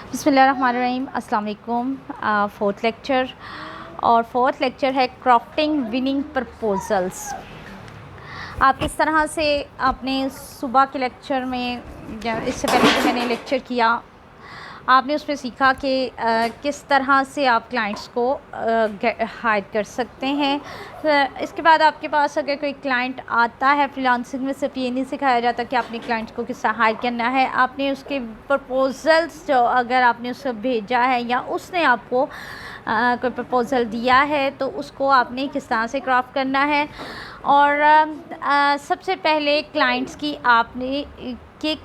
बिस्मिल्लाहिर्रहमानिर्रहीम, अस्सलाम वालेकुम। फोर्थ लेक्चर और फोर्थ लेक्चर है क्राफ्टिंग विनिंग प्रपोजल्स। आप किस तरह से आपने सुबह के लेक्चर में या इससे पहले जो मैंने लेक्चर किया आपने उसमें सीखा कि किस तरह से आप क्लाइंट्स को हायर कर सकते हैं। इसके बाद आपके पास अगर कोई क्लाइंट आता है फ्रीलांसिंग में, सिर्फ ये नहीं सिखाया जाता कि आपने क्लाइंट को किस तरह हायर करना है, आपने उसके प्रपोजल्स जो अगर आपने उसको भेजा है या उसने आपको कोई प्रपोज़ल दिया है तो उसको आपने किस तरह से क्राफ्ट करना है। और सबसे पहले क्लाइंट्स की आपने कि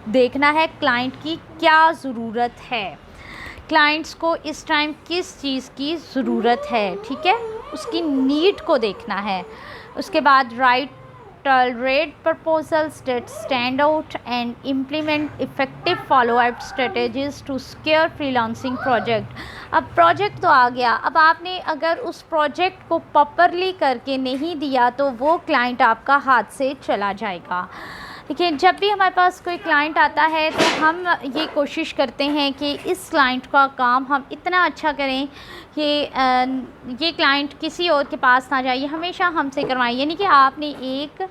देखना है क्लाइंट की क्या ज़रूरत है, क्लाइंट्स को इस टाइम किस चीज़ की ज़रूरत है, ठीक है, उसकी नीड को देखना है। उसके बाद right tolerate proposals that stand out and implement effective follow-up strategies to secure freelancing project। अब प्रोजेक्ट तो आ गया, अब आपने अगर उस प्रोजेक्ट को प्रॉपरली करके नहीं दिया तो वो क्लाइंट आपका हाथ से चला जाएगा। देखिए, जब भी हमारे पास कोई क्लाइंट आता है तो हम ये कोशिश करते हैं कि इस क्लाइंट का काम हम इतना अच्छा करें कि ये क्लाइंट किसी और के पास ना जाइए, हमेशा हमसे करवाएं। यानी कि आपने एक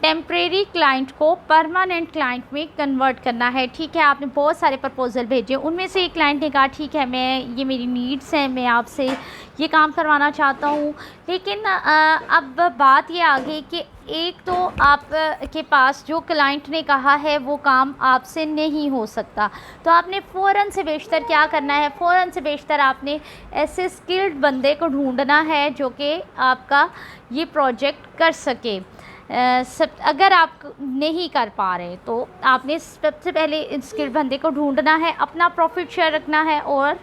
टेम्परेरी क्लाइंट को परमानेंट क्लाइंट में कन्वर्ट करना है। ठीक है, आपने बहुत सारे प्रपोज़ल भेजे, उनमें से एक क्लाइंट ने कहा ठीक है, मैं ये मेरी नीड्स हैं, मैं आपसे ये काम करवाना चाहता हूँ। लेकिन अब बात ये आ गई कि एक तो आप के पास जो क्लाइंट ने कहा है वो काम आपसे नहीं हो सकता, तो आपने फ़ौरन से बेशतर क्या करना है, फ़ौरन से बेशतर आपने ऐसे स्किल्ड बंदे को ढूंढना है जो कि आपका ये प्रोजेक्ट कर सके। अगर आप नहीं कर पा रहे तो आपने सबसे पहले स्किल्ड बंदे को ढूंढना है, अपना प्रॉफिट शेयर रखना है और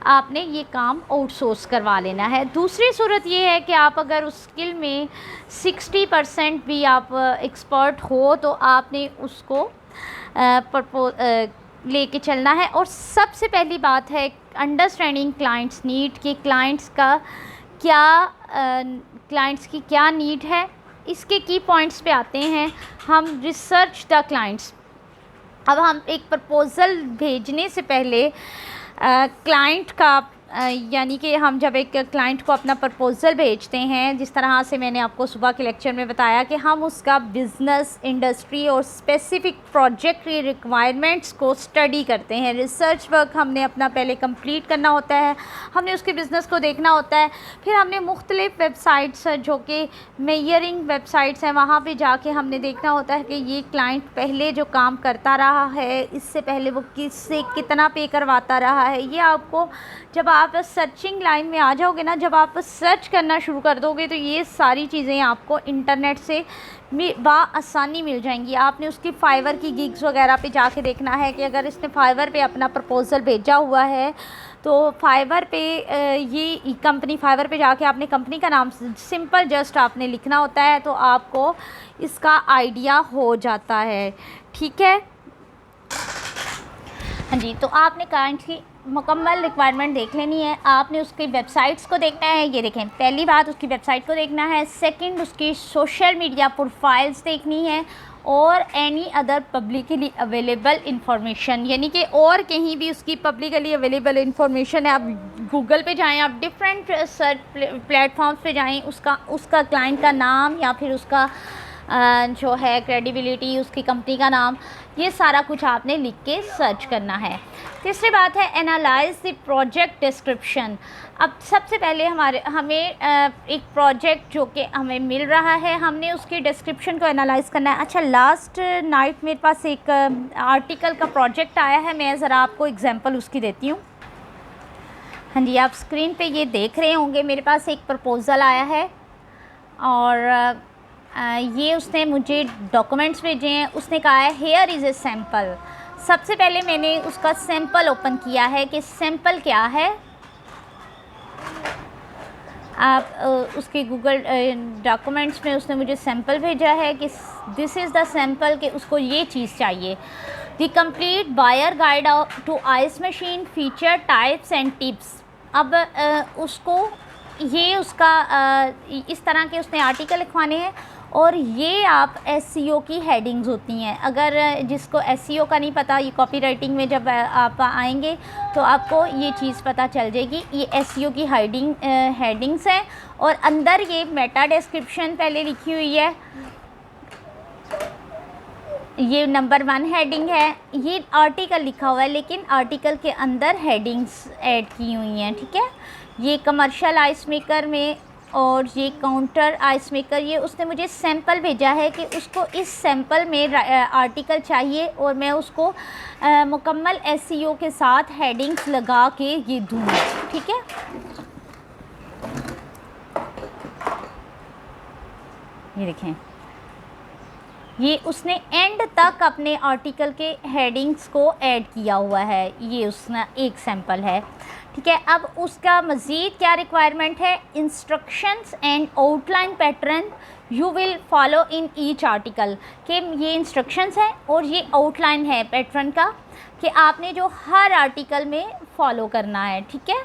आपने ये काम आउटसोर्स करवा लेना है। दूसरी सूरत ये है कि आप अगर उस स्किल में 60% भी आप एक्सपर्ट हो तो आपने उसको लेके चलना है। और सबसे पहली बात है अंडरस्टैंडिंग क्लाइंट्स नीड, कि क्लाइंट्स की क्या नीड है। इसके की पॉइंट्स पे आते हैं हम। Research the clients. अब हम एक प्रपोज़ल भेजने से पहले क्लाइंट का यानी कि हम जब एक क्लाइंट को अपना प्रपोज़ल भेजते हैं, जिस तरह से मैंने आपको सुबह के लेक्चर में बताया कि हम उसका बिज़नेस, इंडस्ट्री और स्पेसिफ़िक प्रोजेक्ट की रिक्वायरमेंट्स को स्टडी करते हैं। रिसर्च वर्क हमने अपना पहले कंप्लीट करना होता है, हमने उसके बिज़नेस को देखना होता है। फिर हमने मुख्तलिफ़ वेबसाइट्स जो कि मेयरिंग वेबसाइट्स हैं वहाँ पे जाके हमने देखना होता है कि ये क्लाइंट पहले जो काम करता रहा है, इससे पहले वो किससे कितना पे करवाता रहा है। ये आपको जब आप सर्चिंग लाइन में आ जाओगे ना, जब आप सर्च करना शुरू कर दोगे तो ये सारी चीज़ें आपको इंटरनेट से आसानी मिल जाएंगी। आपने उसकी फाइवर की गिग्स वगैरह पे जाके देखना है कि अगर इसने फाइवर पे अपना प्रपोज़ल भेजा हुआ है तो फाइवर पे ये कंपनी, फाइवर पे जाके आपने कंपनी का नाम सिंपल जस्ट आपने लिखना होता है तो आपको इसका आइडिया हो जाता है। ठीक है, हाँ जी। तो आपने क्लाइंट की मुकम्मल रिक्वायरमेंट देख लेनी है, आपने उसकी वेबसाइट्स को देखना है। ये देखें, पहली बात उसकी वेबसाइट को देखना है, सेकंड उसकी सोशल मीडिया प्रोफाइल्स देखनी है और any other publicly available information, यानी कि और कहीं भी उसकी पब्लिकली अवेलेबल इंफॉर्मेशन है। आप गूगल पे जाएं, आप डिफरेंट सर्च प्लेटफॉर्म्स पे जाएं, उसका क्लाइंट का नाम या फिर उसका जो है क्रेडिबिलिटी, उसकी कंपनी का नाम, ये सारा कुछ आपने लिख के सर्च करना है। तीसरी बात है एनालाइज द प्रोजेक्ट डिस्क्रिप्शन। अब सबसे पहले हमें एक प्रोजेक्ट जो कि हमें मिल रहा है, हमने उसके डिस्क्रिप्शन को एनालाइज करना है। अच्छा, लास्ट नाइट मेरे पास एक आर्टिकल का प्रोजेक्ट आया है, मैं ज़रा आपको एग्जांपल उसकी देती हूँ। हाँ जी, आप स्क्रीन पे ये देख रहे होंगे, मेरे पास एक प्रपोज़ल आया है और ये उसने मुझे डॉक्यूमेंट्स भेजे हैं। उसने कहा है हेयर इज़ ए सैम्पल। सबसे पहले मैंने उसका सैम्पल ओपन किया है कि सैम्पल क्या है। आप उसके गूगल डॉक्यूमेंट्स में उसने मुझे सैम्पल भेजा है कि दिस इज़ द सैम्पल, कि उसको ये चीज़ चाहिए। The complete buyer guide to ice machine feature types and tips. अब उसको ये उसका इस तरह के उसने आर्टिकल लिखवाने हैं और ये आप एसईओ की हेडिंग्स होती हैं। अगर जिसको एसईओ का नहीं पता, ये कॉपी राइटिंग में जब आप आएंगे तो आपको ये चीज़ पता चल जाएगी। ये एसईओ की हेडिंग्स हैं और अंदर ये मेटा डिस्क्रिप्शन पहले लिखी हुई है। ये नंबर 1 हेडिंग है, ये आर्टिकल लिखा हुआ है लेकिन आर्टिकल के अंदर हेडिंग्स ऐड की हुई हैं, ठीक है। ये कमर्शियल आइस मेकर में और ये काउंटर आइस मेकर, ये उसने मुझे सैंपल भेजा है कि उसको इस सैंपल में आर्टिकल चाहिए और मैं उसको मुकम्मल एसईओ के साथ हेडिंग्स लगा के ये दूँ, ठीक है। ये देखें, ये उसने एंड तक अपने आर्टिकल के हेडिंग्स को ऐड किया हुआ है। ये उसका एक सैंपल है, ठीक है। अब उसका मज़ीद क्या रिक्वायरमेंट है, instructions and outline pattern you will follow in each article, कि ये इंस्ट्रक्शंस हैं और ये आउटलाइन है पैटर्न का कि आपने जो हर आर्टिकल में फॉलो करना है, ठीक है।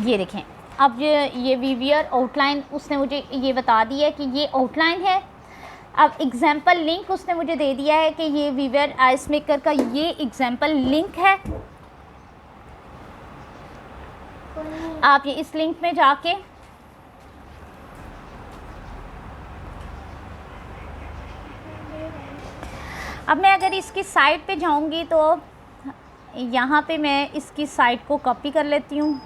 ये देखें, अब ये वीवियर आउटलाइन उसने मुझे ये बता दिया है कि ये आउटलाइन है। अब एग्जाम्पल लिंक उसने मुझे दे दिया है कि ये वीवियर आइस मेकर का ये एग्जाम्पल लिंक है। आप ये इस लिंक में जाके अब मैं अगर इसकी साइट पे जाऊंगी तो यहाँ पे मैं इसकी साइट को कॉपी कर लेती हूँ,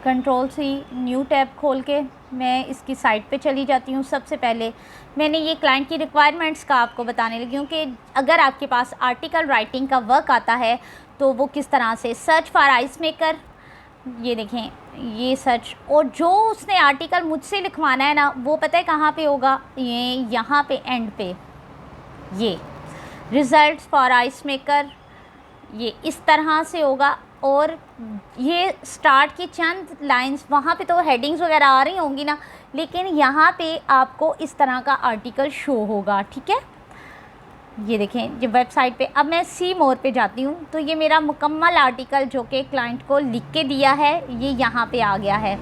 Ctrl+C न्यू टैब खोल के मैं इसकी साइट पे चली जाती हूँ। सबसे पहले मैंने ये क्लाइंट की रिक्वायरमेंट्स का आपको बताने लगी हूँ कि अगर आपके पास आर्टिकल राइटिंग का वर्क आता है तो वो किस तरह से। सर्च फॉर आइस मेकर, ये देखें, ये सर्च, और जो उसने आर्टिकल मुझसे लिखवाना है ना वो पता है कहाँ पे होगा, ये यहाँ पे एंड पे, ये रिज़ल्ट्स फॉर आइस मेकर, ये इस तरह से होगा। और ये स्टार्ट की चंद लाइंस, वहाँ पे तो हेडिंग्स वगैरह आ रही होंगी ना, लेकिन यहाँ पे आपको इस तरह का आर्टिकल शो होगा, ठीक है। ये देखें, जब वेबसाइट पे, अब मैं सी मोर पे जाती हूँ तो ये मेरा मुकम्मल आर्टिकल जो कि क्लाइंट को लिख के दिया है ये यहाँ पे आ गया है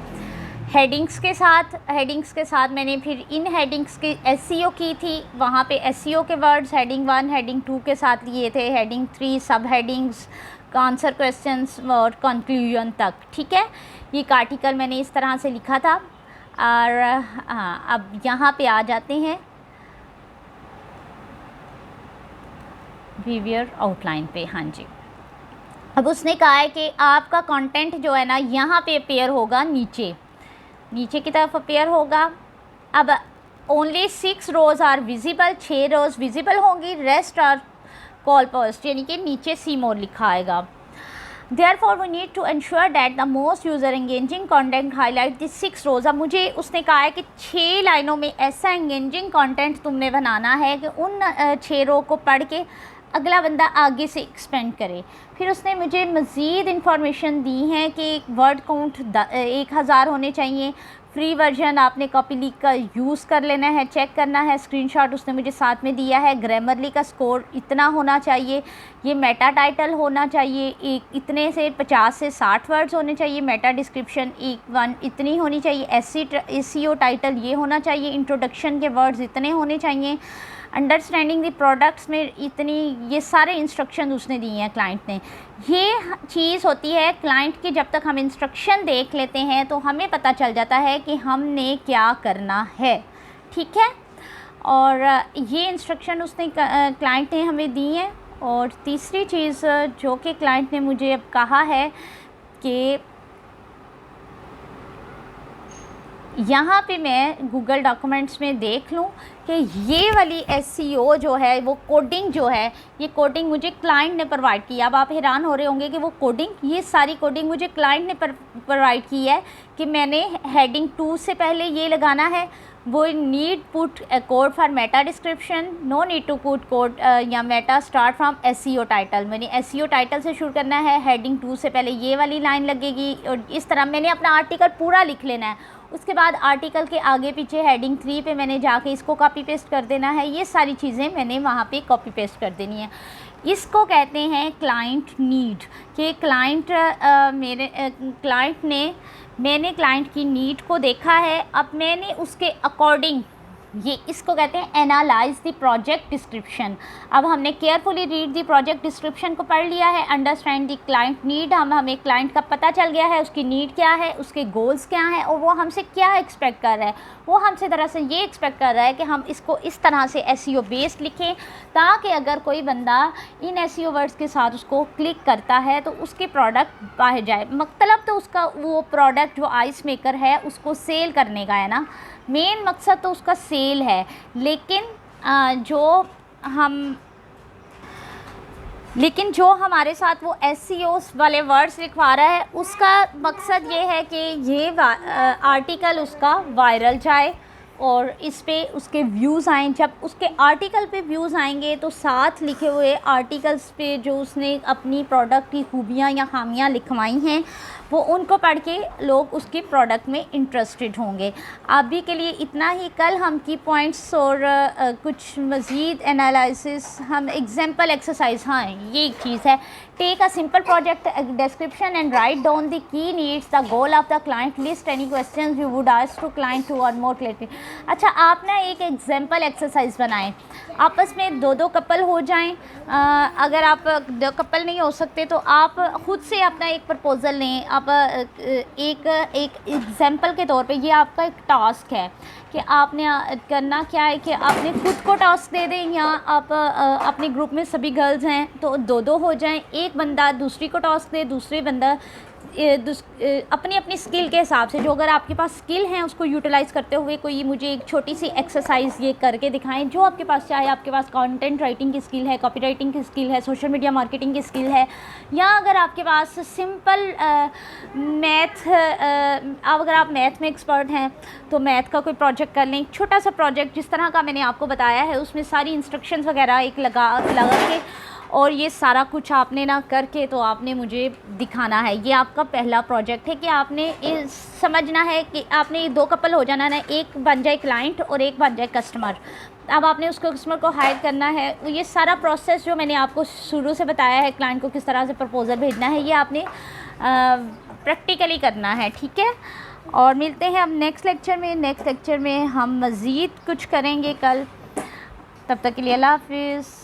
हेडिंग्स के साथ मैंने फिर इन हेडिंग्स की एसईओ की थी। वहाँ पे एसईओ के वर्ड्स हेडिंग 1 हेडिंग 2 के साथ लिए थे, हेडिंग 3 सब हेडिंग्स, आंसर क्वेश्चंस और कंक्लूजन तक, ठीक है। ये एक आर्टिकल मैंने इस तरह से लिखा था। और हाँ, अब यहाँ पे आ जाते हैं वीवियर आउटलाइन पे। हाँ जी, अब उसने कहा है कि आपका कंटेंट जो है ना यहाँ पे अपेयर होगा, नीचे की तरफ अपेयर होगा। अब only 6 rows are visible, 6 rows visible होंगी, रेस्ट आर कॉल पोस्ट, यानी कि नीचे सी मोर लिखा आएगा। Therefore we need to ensure that the most user engaging content highlight the 6 rows। अब मुझे उसने कहा है कि 6 लाइनों में ऐसा एंगेजिंग कंटेंट तुमने बनाना है कि उन 6 रो को पढ़ के अगला बंदा आगे से एक्सपेंड करे। फिर उसने मुझे मज़ीद इंफॉर्मेशन दी है कि वर्ड काउंट 1000 होने चाहिए। फ्री वर्जन आपने कॉपी लिंक का यूज़ कर लेना है, चेक करना है। स्क्रीनशॉट उसने मुझे साथ में दिया है। ग्रामरली का स्कोर इतना होना चाहिए। ये मेटा टाइटल होना चाहिए, एक इतने से 50 से 60 वर्ड्स होने चाहिए। मेटा डिस्क्रिप्शन 1 इतनी होनी चाहिए। एसईओ टाइटल ये होना चाहिए। इंट्रोडक्शन के वर्ड्स इतने होने चाहिए। अंडरस्टैंडिंग द प्रोडक्ट्स में इतनी, ये सारे इंस्ट्रक्शन उसने दिए हैं क्लाइंट ने। ये चीज़ होती है क्लाइंट की, जब तक हम इंस्ट्रक्शन देख लेते हैं तो हमें पता चल जाता है कि हमने क्या करना है, ठीक है। और ये इंस्ट्रक्शन उसने क्लाइंट ने हमें दी हैं। और तीसरी चीज़ जो कि क्लाइंट ने मुझे अब कहा है कि यहाँ पे मैं गूगल डॉक्यूमेंट्स में देख लूँ कि ये वाली एसईओ जो है, वो कोडिंग जो है, ये कोडिंग मुझे क्लाइंट ने प्रोवाइड की। अब आप हैरान हो रहे होंगे कि वो कोडिंग, ये सारी कोडिंग मुझे क्लाइंट ने प्रोवाइड की है कि मैंने हेडिंग 2 से पहले ये लगाना है, वो need put code for meta description, no need to put code या meta start from SEO title. मैंने एसईओ टाइटल से शुरू करना है, हेडिंग 2 से पहले ये वाली लाइन लगेगी। और इस तरह मैंने अपना आर्टिकल पूरा लिख लेना है। उसके बाद आर्टिकल के आगे पीछे हेडिंग 3 पे मैंने जाके इसको कॉपी पेस्ट कर देना है। ये सारी चीज़ें मैंने वहाँ पे कॉपी पेस्ट कर देनी है। इसको कहते हैं क्लाइंट नीड, कि क्लाइंट मैंने क्लाइंट की नीड को देखा है, अब मैंने उसके अकॉर्डिंग ये इसको कहते हैं एनालाइज द प्रोजेक्ट डिस्क्रिप्शन। अब हमने carefully read the project description को पढ़ लिया है, अंडरस्टैंड द क्लाइंट नीड, हमें क्लाइंट का पता चल गया है, उसकी नीड क्या है, उसके गोल्स क्या हैं और वो हमसे क्या एक्सपेक्ट कर रहा है। वो हमसे दरअसल ये एक्सपेक्ट कर रहा है कि हम इसको इस तरह से एसईओ बेस्ड लिखें ताकि अगर कोई बंदा इन एसईओ वर्ड्स के साथ उसको क्लिक करता है तो उसके प्रोडक्ट बाहर जाए। मतलब तो उसका वो प्रोडक्ट जो आइस मेकर है उसको सेल करने का है ना, मेन मकसद तो उसका सेल है। लेकिन जो हमारे साथ वो एसईओ वाले वर्ड्स लिखवा रहा है उसका मकसद ये है कि ये आर्टिकल उसका वायरल जाए और इस पे उसके व्यूज़ आएँ। जब उसके आर्टिकल पे व्यूज़ आएंगे तो साथ लिखे हुए आर्टिकल्स पे जो उसने अपनी प्रोडक्ट की खूबियाँ या खामियाँ लिखवाई हैं वो उनको पढ़ के लोग उसके प्रोडक्ट में इंटरेस्टेड होंगे। अभी के लिए इतना ही। कल हम की पॉइंट्स और कुछ मज़ीद एनालिसिस, हम एग्जाम्पल एक्सरसाइज, हाँ ये एक चीज़ है, take a simple project description and write down the key needs, the goal of the client, list any questions you would ask to client to earn more clarity. अच्छा, आप ना एक एग्जाम्पल एक्सरसाइज बनाएं, आपस में दो कपल हो जाएं। अगर आप दो कपल नहीं हो सकते तो आप ख़ुद से अपना एक प्रपोज़ल लें। आप एक एग्जाम्पल के तौर पे ये आपका एक टास्क है कि आपने करना क्या है कि आपने खुद को टास्क दे दें या आप अपने ग्रुप में सभी गर्ल्स हैं तो दो हो जाएं, एक बंदा दूसरी को टास्क दे, दूसरे बंदा अपनी अपनी स्किल के हिसाब से, जो अगर आपके पास स्किल हैं उसको यूटिलाइज़ करते हुए कोई मुझे एक छोटी सी एक्सरसाइज ये करके दिखाएं जो आपके पास, चाहे आपके पास कंटेंट राइटिंग की स्किल है, कॉपी राइटिंग की स्किल है, सोशल मीडिया मार्केटिंग की स्किल है, या अगर आपके पास सिंपल अगर आप मैथ में एक्सपर्ट हैं तो मैथ का कोई प्रोजेक्ट कर लें, छोटा सा प्रोजेक्ट जिस तरह का मैंने आपको बताया है उसमें सारी इंस्ट्रक्शंस वगैरह एक लगा के और ये सारा कुछ आपने ना करके तो आपने मुझे दिखाना है। ये आपका पहला प्रोजेक्ट है कि आपने समझना है कि आपने दो कपल हो जाना है, एक बन जाए क्लाइंट और एक बन जाए कस्टमर। अब आपने उसको कस्टमर को हायर करना है। ये सारा प्रोसेस जो मैंने आपको शुरू से बताया है, क्लाइंट को किस तरह से प्रपोज़ल भेजना है, ये आपने प्रैक्टिकली करना है, ठीक है। और मिलते हैं अब नेक्स्ट लेक्चर में हम मज़ीद कुछ करेंगे कल। तब तक के लिए अल्लाह हाफ़िज़।